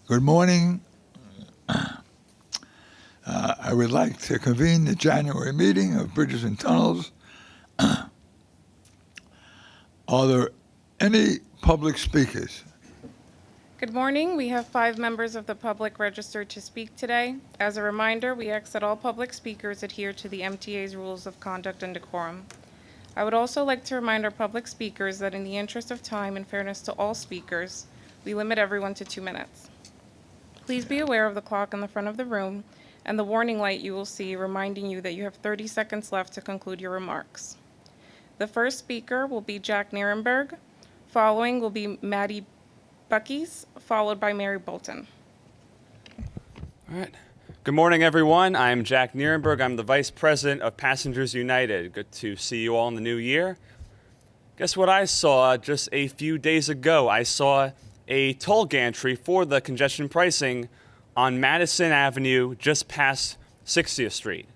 Good morning. I would like to convene the January meeting of Bridges and Tunnels. Are there any public speakers? Good morning. We have 5 members of the public registered to speak today. As a reminder, we ask that all public speakers adhere to the MTA's rules of conduct and decorum. I would also like to remind our public speakers that in the interest of time and fairness to all speakers, we limit everyone to 2 minutes. Please be aware of the clock in the front of the room and the warning light you will see reminding you that you have 30 seconds left to conclude your remarks. The first speaker will be Jack Nierenberg. Following will be Maddie Buckies, followed by Mary Bolton. All right. Good morning, everyone. I'm Jack Nierenberg. I'm the Vice President of Passengers United. Good to see you all in the new year. Guess what I saw just a few days ago? I saw a toll gantry for the congestion pricing on Madison Avenue just past 60th Street.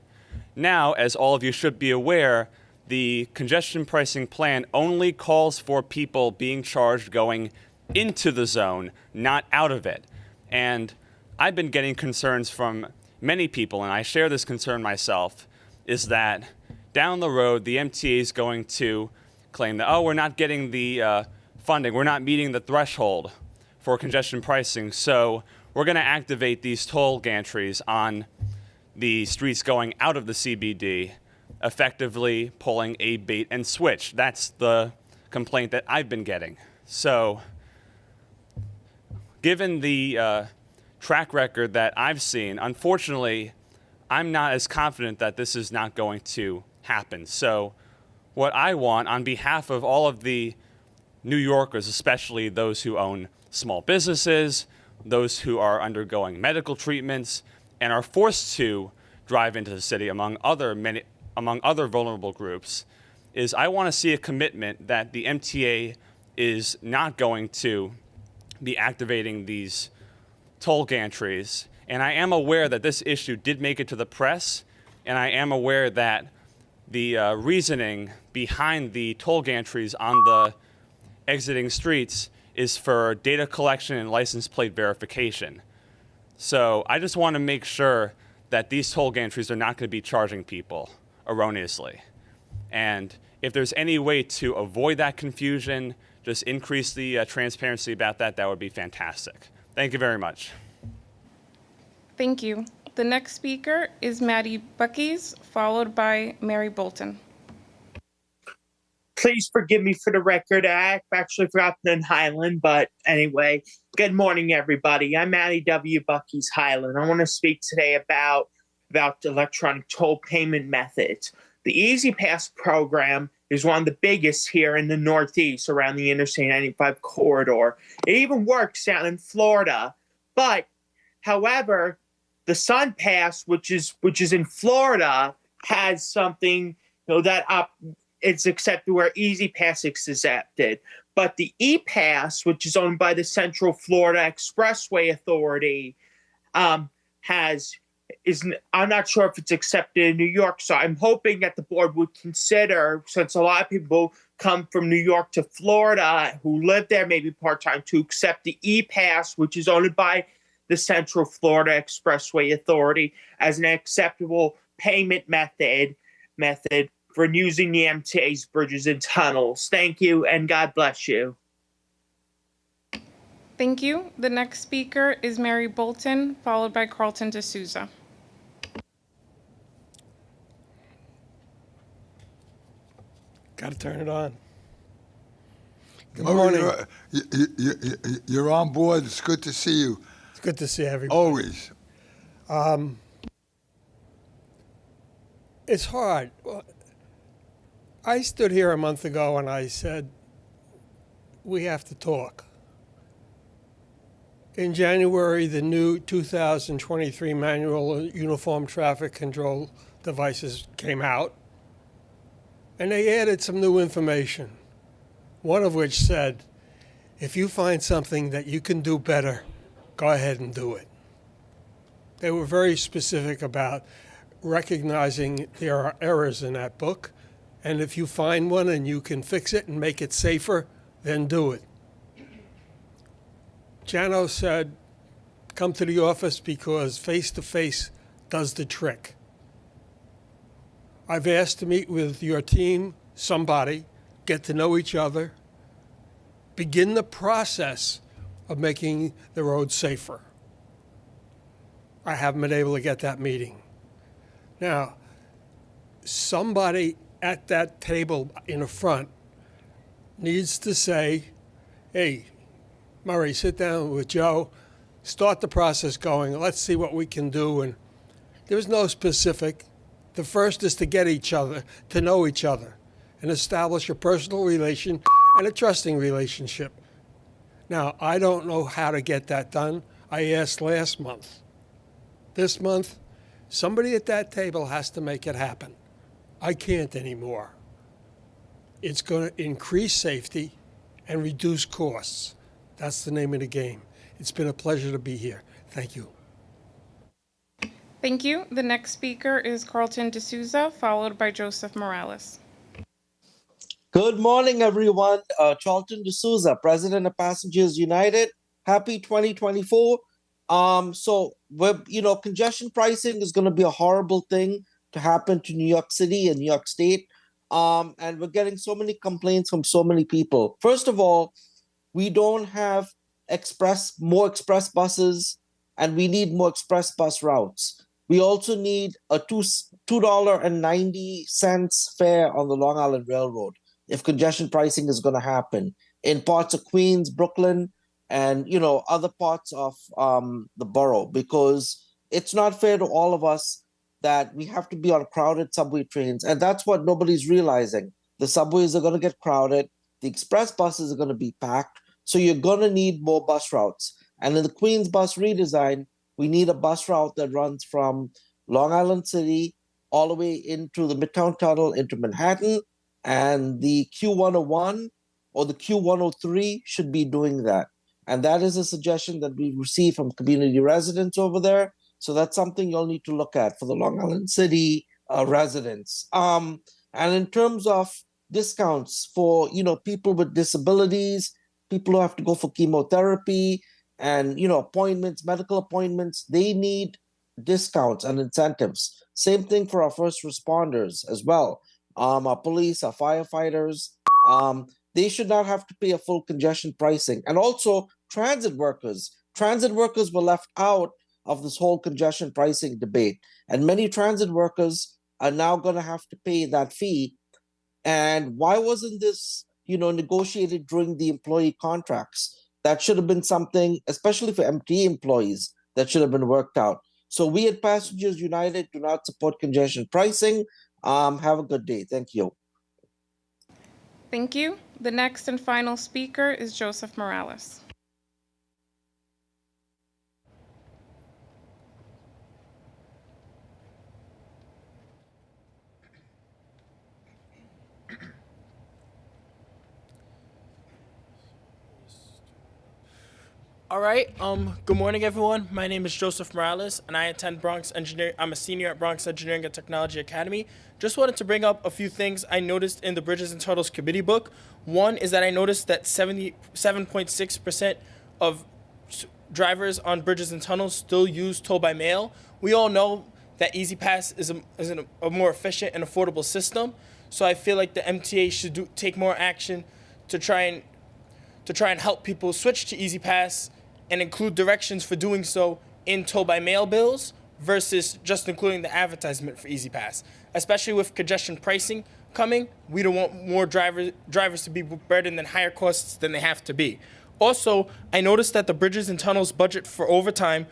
Now, as all of you should be aware, the congestion pricing plan only calls for people being charged going into the zone, not out of it. And I've been getting concerns from many people, and I share this concern myself, is that down the road, the MTA is going to claim that, oh, we're not getting the funding, we're not meeting the threshold for congestion pricing, so we're going to activate these toll gantries on the streets going out of the CBD, effectively pulling a bait and switch. That's the complaint that I've been getting. So, given the track record that I've seen, unfortunately, I'm not as confident that this is not going to happen. So, what I want on behalf of all of the New Yorkers, especially those who own small businesses, those who are undergoing medical treatments, and are forced to drive into the city among other vulnerable groups, is I want to see a commitment that the MTA is not going to be activating these toll gantries. And I am aware that this issue did make it to the press, and I am aware that the reasoning behind the toll gantries on the exiting streets is for data collection and license plate verification. So I just want to make sure that these toll gantries are not going to be charging people erroneously. And if there's any way to avoid that confusion, just increase the transparency about that, that would be fantastic. Thank you very much. Thank you. The next speaker is Maddie Buckies, followed by Mary Bolton. Please forgive me for the record. I actually forgot in Highland, but anyway, good morning, everybody. I'm Maddie W. Buckies Highland. I want to speak today about electronic toll payment methods. The Easy Pass program is one of the biggest here in the Northeast around the Interstate 95 corridor. It even works down in Florida. But, however, the Sun Pass, which is in Florida, has something that it's accepted where Easy Pass is accepted. But the E-Pass, which is owned by the Central Florida Expressway Authority, I'm not sure if it's accepted in New York. So I'm hoping that the board would consider, since a lot of people come from New York to Florida who live there maybe part-time, to accept the E-Pass, which is owned by the Central Florida Expressway Authority, as an acceptable payment method for using the MTA's bridges and tunnels. Thank you, and God bless you. Thank you. The next speaker is Mary Bolton, followed by Carlton D'Souza. Got to turn it on. Good Oh, morning. You're on board. It's good to see you. It's good to see everybody. Always. It's hard. I stood here a month ago and I said, we have to talk. In January, the new 2023 manual uniform traffic control devices came out, and they added some new information, one of which said, if you find something that you can do better, go ahead and do it. They were very specific about recognizing there are errors in that book, and if you find one and you can fix it and make it safer, then do it. Jano said, come to the office because face-to-face does the trick. I've asked to meet with your team, somebody, get to know each other, begin the process of making the road safer. I haven't been able to get that meeting. Now, somebody at that table in the front needs to say, hey, Murray, sit down with Joe, start the process going, let's see what we can do. And there's no specific. The first is to get each other, to know each other, and establish a personal relation and a trusting relationship. Now, I don't know how to get that done. I asked last month. This month, somebody at that table has to make it happen. I can't anymore. It's going to increase safety and reduce costs. That's the name of the game. It's been a pleasure to be here. Thank you. Thank you. The next speaker is Carlton D'Souza, followed by Joseph Morales. Good morning, everyone. Charlton D'Souza, President of Passengers United. Happy 2024. Congestion pricing is going to be a horrible thing to happen to New York City and New York State. And we're getting so many complaints from so many people. First of all, we don't have more express buses, and we need more express bus routes. We also need a $2.90 fare on the Long Island Railroad if congestion pricing is going to happen in parts of Queens, Brooklyn, and other parts of the borough, because it's not fair to all of us that we have to be on crowded subway trains. And that's what nobody's realizing. The subways are going to get crowded. The express buses are going to be packed. So you're going to need more bus routes. And in the Queens bus redesign, we need a bus route that runs from Long Island City all the way into the Midtown Tunnel into Manhattan. And the Q101 or the Q103 should be doing that. And that is a suggestion that we received from community residents over there. So that's something you'll need to look at for the Long Island City residents. And in terms of discounts for people with disabilities, people who have to go for chemotherapy and appointments, medical appointments, they need discounts and incentives. Same thing for our first responders as well. Our police, our firefighters, they should not have to pay a full congestion pricing. And also transit workers. Transit workers were left out of this whole congestion pricing debate. And many transit workers are now going to have to pay that fee. And why wasn't this, negotiated during the employee contracts? That should have been something, especially for MTA employees, that should have been worked out. So we at Passengers United do not support congestion pricing. Have a good day. Thank you. Thank you. The next and final speaker is Joseph Morales. All right. Good morning, everyone. My name is Joseph Morales, and I attend Bronx Engineering. I'm a senior at Bronx Engineering and Technology Academy. Just wanted to bring up a few things I noticed in the Bridges and Tunnels Committee book. One is that I noticed that 77.6% of drivers on bridges and tunnels still use toll by mail. We all know that EasyPass is a more efficient and affordable system. So I feel like the MTA should take more action to try and help people switch to EasyPass and include directions for doing so in toll-by-mail bills versus just including the advertisement for EasyPass. Especially with congestion pricing coming, we don't want more drivers to be burdened than higher costs than they have to be. Also, I noticed that the Bridges and Tunnels budget for overtime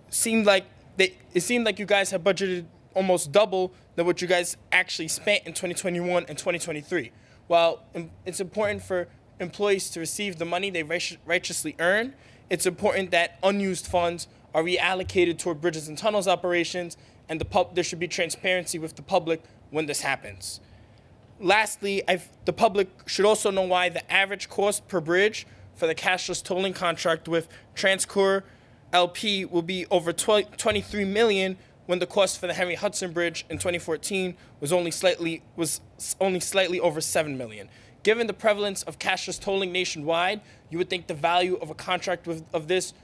seemed like you guys have budgeted almost double than what you guys actually spent in 2021 and 2023. While it's important for employees to receive the money they righteously earn, it's important that unused funds are reallocated toward bridges and tunnels operations, and there should be transparency with the public when this happens. Lastly, the public should also know why the average cost per bridge for the cashless tolling contract with Transcor LP will be over $23 million when the cost for the Henry Hudson Bridge in 2014 was only slightly over $7 million. Given the prevalence of cashless tolling nationwide, you would think the value of a contract of this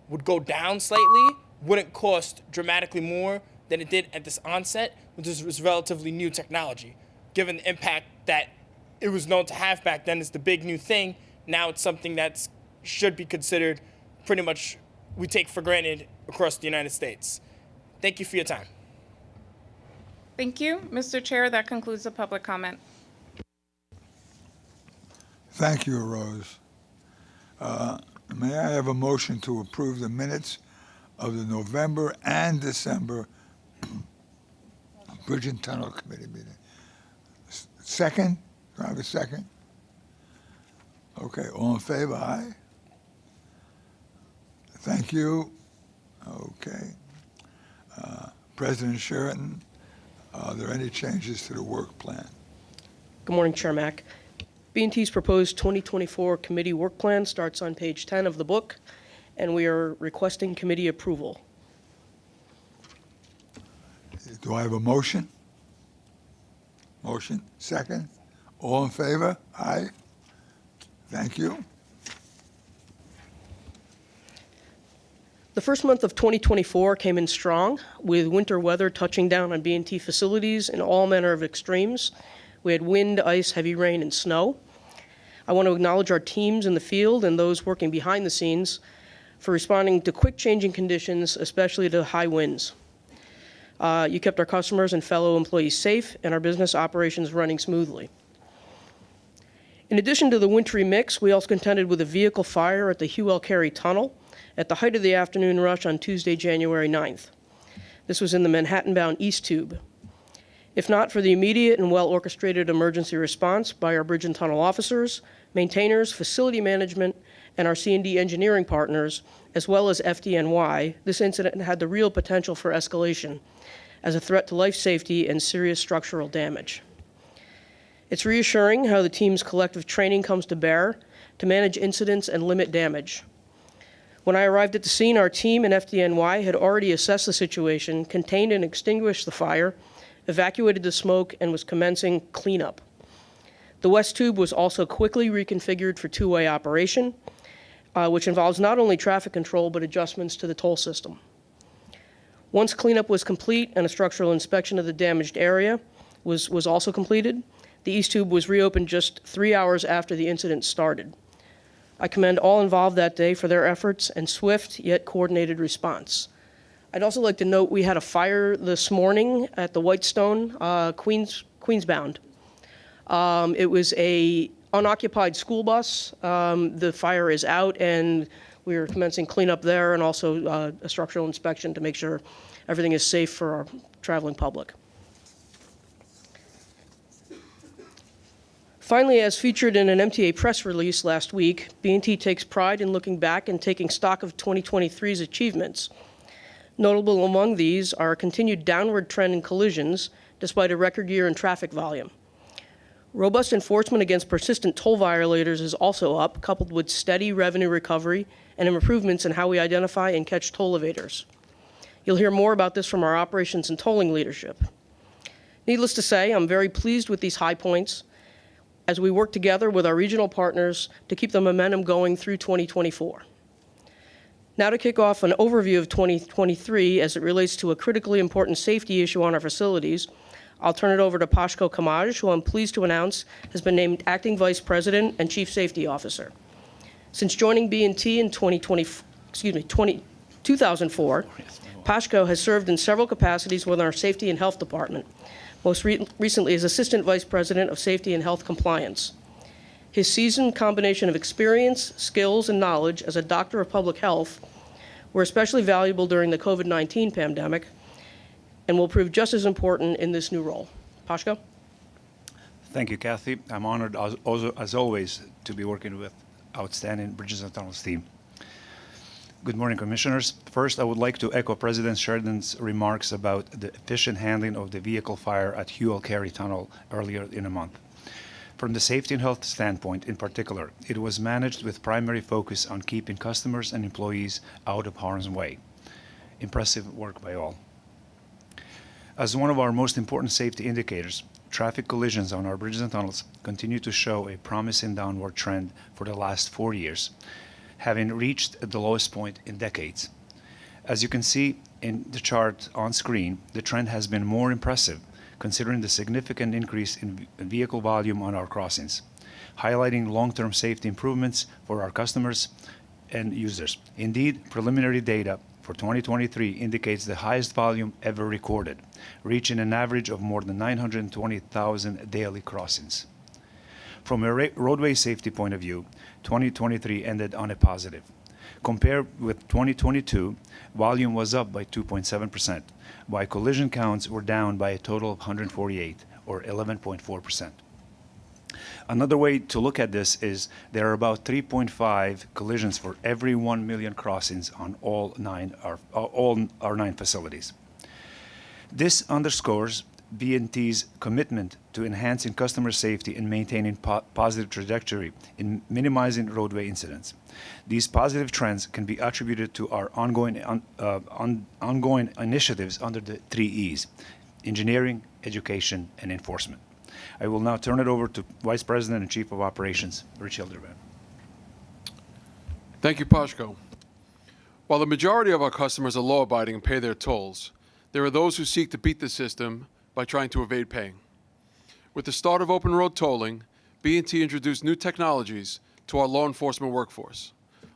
would go down slightly, wouldn't cost dramatically more than it did at this onset, which was relatively new technology. Given the impact that it was known to have back then as the big new thing, now it's something that should be considered pretty much we take for granted across the United States. Thank you for your time. Thank you. Mr. Chair, that concludes the public comment. Thank you, Rose. May I have a motion to approve the minutes of the November and December Bridge and Tunnel Committee meeting? Second? Do I have a second? Okay, all in favor, aye? Thank you. Okay. President Sheraton, are there any changes to the work plan? Good morning, Chair Mack. B&T's proposed 2024 committee work plan starts on page 10 of the book, and we are requesting committee approval. Do I have a motion? Motion, second. All in favor? Aye. Thank you. The first month of 2024 came in strong, with winter weather touching down on B&T facilities in all manner of extremes. We had wind, ice, heavy rain, and snow. I want to acknowledge our teams in the field and those working behind the scenes for responding to quick changing conditions, especially to high winds. You kept our customers and fellow employees safe and our business operations running smoothly. In addition to the wintry mix, we also contended with a vehicle fire at the Hugh L. Carey Tunnel at the height of the afternoon rush on Tuesday, January 9th. This was in the Manhattan-bound East Tube. If not for the immediate and well-orchestrated emergency response by our bridge and tunnel officers, maintainers, facility management, and our C&D engineering partners, as well as FDNY, this incident had the real potential for escalation as a threat to life safety and serious structural damage. It's reassuring how the team's collective training comes to bear to manage incidents and limit damage. When I arrived at the scene, our team and FDNY had already assessed the situation, contained and extinguished the fire, evacuated the smoke, and was commencing cleanup. The West Tube was also quickly reconfigured for two-way operation, which involves not only traffic control but adjustments to the toll system. Once cleanup was complete and a structural inspection of the damaged area was also completed, the East Tube was reopened just 3 hours after the incident started. I commend all involved that day for their efforts and swift yet coordinated response. I'd also like to note we had a fire this morning at the Whitestone, Queensbound. It was a unoccupied school bus. The fire is out, and we are commencing cleanup there and also a structural inspection to make sure everything is safe for our traveling public. Finally, as featured in an MTA press release last week, B&T takes pride in looking back and taking stock of 2023's achievements. Notable among these are a continued downward trend in collisions, despite a record year in traffic volume. Robust enforcement against persistent toll violators is also up, coupled with steady revenue recovery and improvements in how we identify and catch toll evaders. You'll hear more about this from our operations and tolling leadership. Needless to say, I'm very pleased with these high points as we work together with our regional partners to keep the momentum going through 2024. Now to kick off an overview of 2023 as it relates to a critically important safety issue on our facilities, I'll turn it over to Pashko Kamaj, who I'm pleased to announce has been named Acting Vice President and Chief Safety Officer. Since joining B&T in 2004, Pashko has served in several capacities within our Safety and Health Department, most recently as Assistant Vice President of Safety and Health Compliance. His seasoned combination of experience, skills, and knowledge as a doctor of public health were especially valuable during the COVID-19 pandemic and will prove just as important in this new role. Pashko? Thank you, Kathy. I'm honored, as always, to be working with outstanding Bridges and Tunnels team. Good morning, Commissioners. First, I would like to echo President Sheridan's remarks about the efficient handling of the vehicle fire at Hugh L. Carey Tunnel earlier in the month. From the safety and health standpoint in particular, it was managed with primary focus on keeping customers and employees out of harm's way. Impressive work by all. As one of our most important safety indicators, traffic collisions on our bridges and tunnels continue to show a promising downward trend for the last 4 years, having reached the lowest point in decades. As you can see in the chart on screen, the trend has been more impressive considering the significant increase in vehicle volume on our crossings, highlighting long-term safety improvements for our customers and users. Indeed, preliminary data for 2023 indicates the highest volume ever recorded, reaching an average of more than 920,000 daily crossings. From a roadway safety point of view, 2023 ended on a positive. Compared with 2022, volume was up by 2.7%, while collision counts were down by a total of 148, or 11.4%. Another way to look at this is there are about 3.5 collisions for every 1 million crossings on all our 9 facilities. This underscores B&T's commitment to enhancing customer safety and maintaining positive trajectory in minimizing roadway incidents. These positive trends can be attributed to our ongoing initiatives under the 3 E's: engineering, education, and enforcement. I will now turn it over to Vice President and Chief of Operations, Rich Hilderman. Thank you, Pashko. While the majority of our customers are law-abiding and pay their tolls, there are those who seek to beat the system by trying to evade paying. With the start of open road tolling, B&T introduced new technologies to our law enforcement workforce.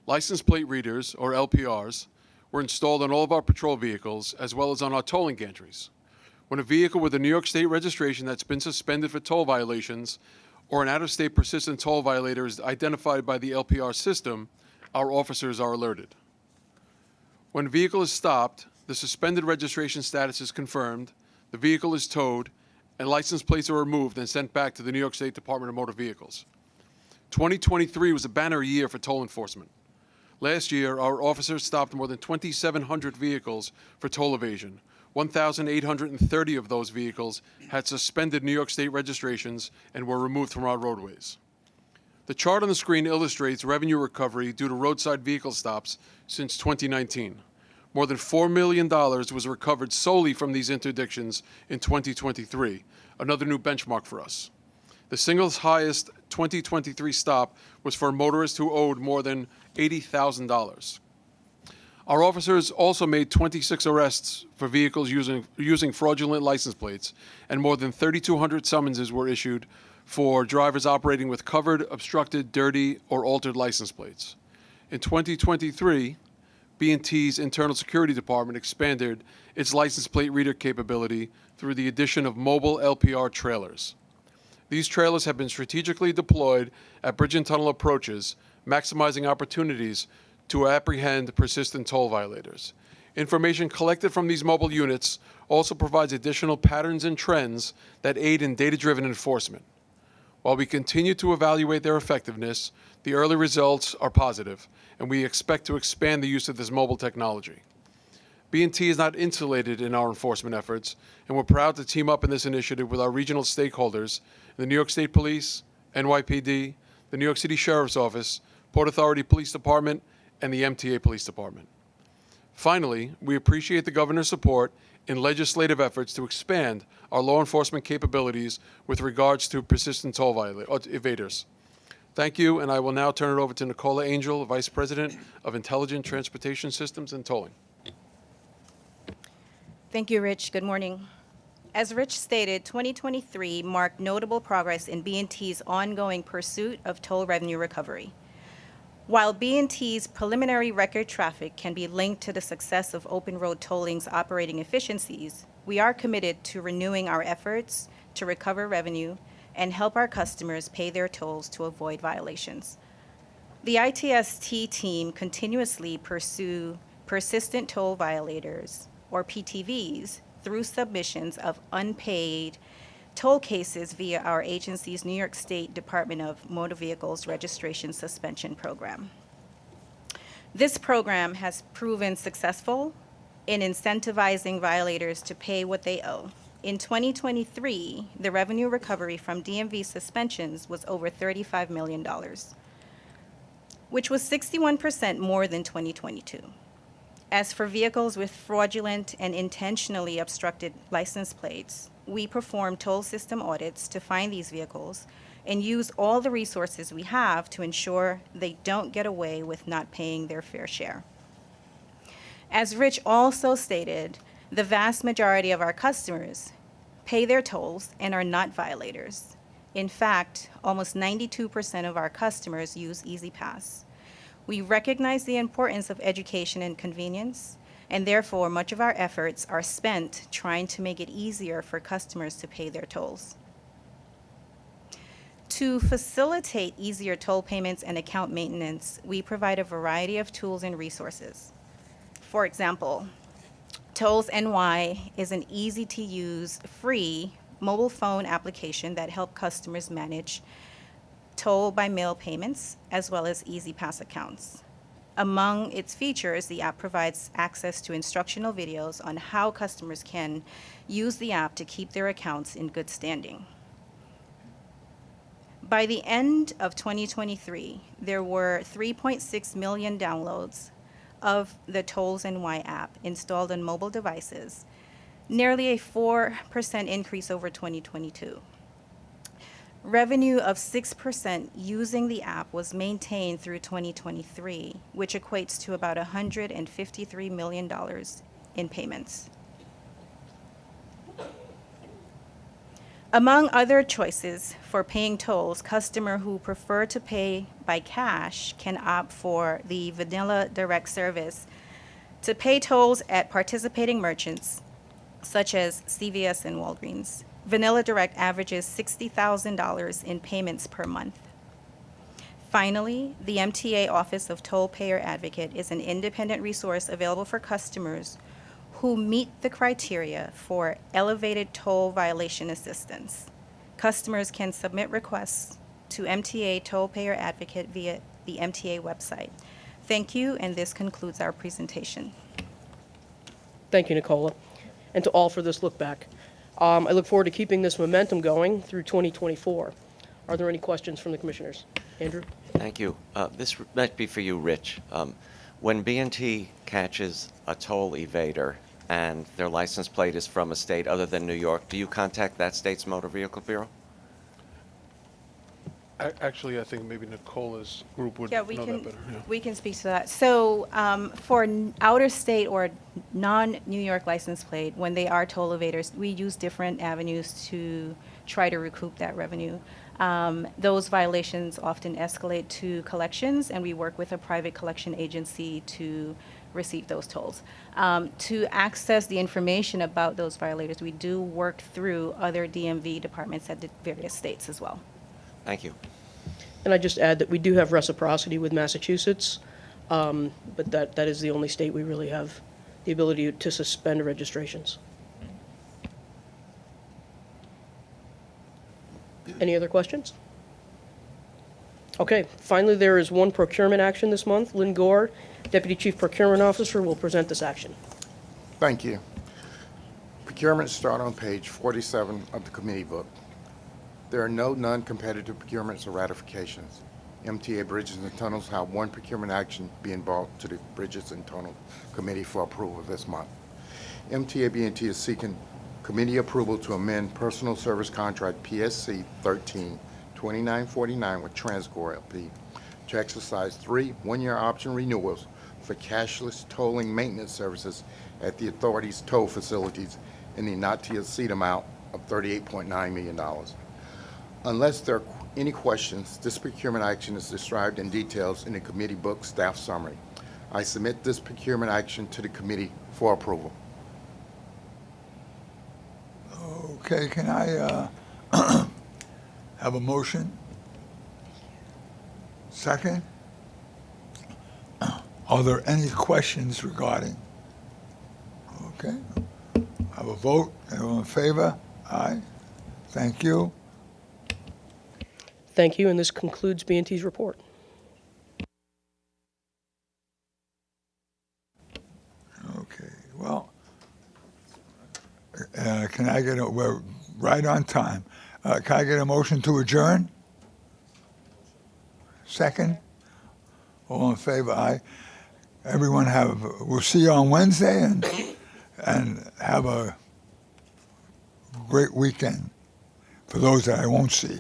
License plate readers, or LPRs, were installed on all of our patrol vehicles as well as on our tolling gantries. When a vehicle with a New York State registration that's been suspended for toll violations or an out-of-state persistent toll violator is identified by the LPR system, our officers are alerted. When a vehicle is stopped, the suspended registration status is confirmed, the vehicle is towed, and license plates are removed and sent back to the New York State Department of Motor Vehicles. 2023 was a banner year for toll enforcement. Last year, our officers stopped more than 2,700 vehicles for toll evasion. 1,830 of those vehicles had suspended New York State registrations and were removed from our roadways. The chart on the screen illustrates revenue recovery due to roadside vehicle stops since 2019. More than $4 million was recovered solely from these interdictions in 2023, another new benchmark for us. The single highest 2023 stop was for a motorist who owed more than $80,000. Our officers also made 26 arrests for vehicles using fraudulent license plates, and more than 3,200 summonses were issued for drivers operating with covered, obstructed, dirty, or altered license plates. In 2023, B&T's Internal Security Department expanded its license plate reader capability through the addition of mobile LPR trailers. These trailers have been strategically deployed at bridge and tunnel approaches, maximizing opportunities to apprehend persistent toll violators. Information collected from these mobile units also provides additional patterns and trends that aid in data-driven enforcement. While we continue to evaluate their effectiveness, the early results are positive, and we expect to expand the use of this mobile technology. B&T is not insulated in our enforcement efforts, and we're proud to team up in this initiative with our regional stakeholders, the New York State Police, NYPD, the New York City Sheriff's Office, Port Authority Police Department, and the MTA Police Department. Finally, we appreciate the governor's support in legislative efforts to expand our law enforcement capabilities with regards to persistent toll evaders. Thank you, and I will now turn it over to Nicola Angel, Vice President of Intelligent Transportation Systems and Tolling. Thank you, Rich. Good morning. As Rich stated, 2023 marked notable progress in B&T's ongoing pursuit of toll revenue recovery. While B&T's preliminary record traffic can be linked to the success of open road tolling's operating efficiencies, we are committed to renewing our efforts to recover revenue and help our customers pay their tolls to avoid violations. The ITST team continuously pursue persistent toll violators, or PTVs, through submissions of unpaid toll cases via our agency's New York State Department of Motor Vehicles Registration Suspension Program. This program has proven successful in incentivizing violators to pay what they owe. In 2023, the revenue recovery from DMV suspensions was over $35 million, which was 61% more than 2022. As for vehicles with fraudulent and intentionally obstructed license plates, we perform toll system audits to find these vehicles and use all the resources we have to ensure they don't get away with not paying their fair share. As Rich also stated, the vast majority of our customers pay their tolls and are not violators. In fact, almost 92% of our customers use EasyPass. We recognize the importance of education and convenience, and therefore much of our efforts are spent trying to make it easier for customers to pay their tolls. To facilitate easier toll payments and account maintenance, we provide a variety of tools and resources. For example, Tolls NY is an easy-to-use, free mobile phone application that helps customers manage toll by mail payments as well as EasyPass accounts. Among its features, the app provides access to instructional videos on how customers can use the app to keep their accounts in good standing. By the end of 2023, there were 3.6 million downloads of the Tolls NY app installed on mobile devices, nearly a 4% increase over 2022. Revenue of 6% using the app was maintained through 2023, which equates to about $153 million in payments. Among other choices for paying tolls, customers who prefer to pay by cash can opt for the Vanilla Direct service to pay tolls at participating merchants such as CVS and Walgreens. Vanilla Direct averages $60,000 in payments per month. Finally, the MTA Office of Toll Payer Advocate is an independent resource available for customers who meet the criteria for elevated toll violation assistance. Customers can submit requests to MTA Toll Payer Advocate via the MTA website. Thank you, and this concludes our presentation. Thank you, Nicola, and to all for this look back. I look forward to keeping this momentum going through 2024. Are there any questions from the commissioners? Andrew? Thank you. This might be for you, Rich. When B&T catches a toll evader and their license plate is from a state other than New York, do you contact that state's motor vehicle bureau? Actually, I think maybe Nicola's group would Yeah, know that better. Yeah. we can speak to that. So for outer state or non-New York license plate, when they are toll evaders, we use different avenues to try to recoup that revenue. Those violations often escalate to collections, and we work with a private collection agency to receive those tolls. To access the information about those violators, we do work through other DMV departments at the various states as well. Thank you. And I just add that we do have reciprocity with Massachusetts, but that is the only state we really have the ability to suspend registrations. Any other questions? Okay, finally, there is one procurement action this month. Lynn Gore, Deputy Chief Procurement Officer, will present this action. Thank you. Procurements start on page 47 of the committee book. There are no non-competitive procurements or ratifications. MTA Bridges and Tunnels have one procurement action being brought to the Bridges and Tunnel Committee for approval this month. MTA B&T is seeking committee approval to amend personal service contract PSC 13-2949 with Transcor LP to exercise 3 one-year option renewals for cashless tolling maintenance services at the authority's toll facilities in the not to exceed amount of $38.9 million. Unless there are any questions, this procurement action is described in details in the committee book staff summary. I submit this procurement action to the committee for approval. Okay, can I have a motion? Second? Are there any questions regarding? Okay. Have a vote. Everyone in favor? Aye. Thank you. Thank you, and this concludes B&T's report. Okay, well, can I get we're right on time. Can I get a motion to adjourn? Second? All in favor? Aye. Everyone we'll see you on Wednesday and have a great weekend for those that I won't see.